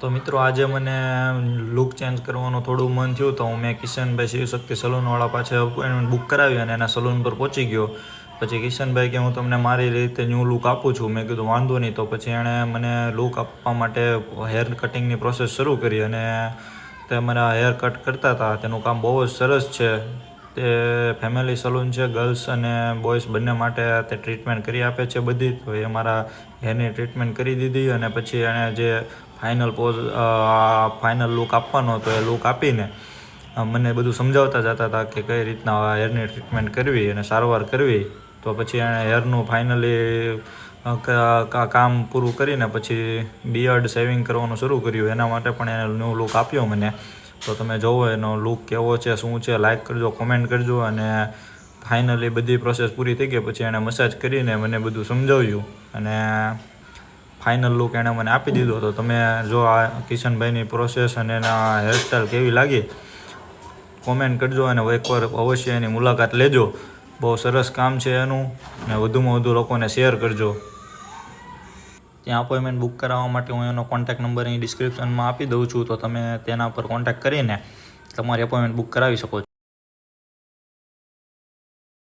તો મિત્રો આજે મને લુક ચેન્જ કરવાનું થોડું મન થયું તો મેં કિશનભાઈ શિવશક્તિ સલૂનવાળા પાસે અપોઇન્ટમેન્ટ બુક કરાવી અને એના સલૂન પર પહોંચી ગયો. પછી કિશનભાઈ કે હું તમને મારી રીતે ન્યૂ લુક આપું છું. મેં કીધું વાંધો નહીં. તો પછી એણે મને લુક આપવા માટે હેર કટિંગની પ્રોસેસ શરૂ કરી અને તે મારા હેર કટ કરતા હતા. તેનું કામ બહુ જ સરસ છે. તે ફેમિલી સલૂન છે. ગર્લ્સ અને બોયઝ બંને માટે તે ટ્રીટમેન્ટ કરી આપે છે બધી. તો એ મારા હેરની ટ્રીટમેન્ટ કરી દીધી અને પછી એણે જે ફાઇનલ લુક આપવાનો હતો એ લુક આપીને મને બધું સમજાવતા જતા હતા કે કઈ રીતના હેરની ટ્રીટમેન્ટ કરવી અને સારવાર કરવી. તો પછી એણે હેરનું ફાઇનલી કામ પૂરું કરીને પછી બિયર્ડ શેવિંગ કરવાનું શરૂ કર્યું. એના માટે પણ એને ન્યૂ લુક આપ્યો મને. તો તમે જોવો એનો લુક કેવો છે, શું છે, લાઇક કરજો, કોમેન્ટ કરજો. અને ફાઇનલી બધી પ્રોસેસ પૂરી થઈ ગઈ પછી એણે મસાજ કરીને મને બધું સમજાવ્યું અને ફાઇનલ લુક એણે મને આપી દીધો. તો તમે જો આ કિશનભાઈની પ્રોસેસ અને એના હેરસ્ટાઈલ કેવી લાગી કોમેન્ટ કરજો અને એકવાર અવશ્ય એની મુલાકાત લેજો. બહુ સરસ કામ છે એનું અને વધુમાં વધુ લોકોને શેર કરજો. ત્યાં અપોઇન્ટમેન્ટ બુક કરાવવા માટે હું એનો કોન્ટેક્ટ નંબર અહીં ડિસ્ક્રિપ્શનમાં આપી દઉં છું. તો તમે તેના પર કોન્ટેક્ટ કરીને તમારી અપોઇન્ટમેન્ટ બુક કરાવી શકો છો.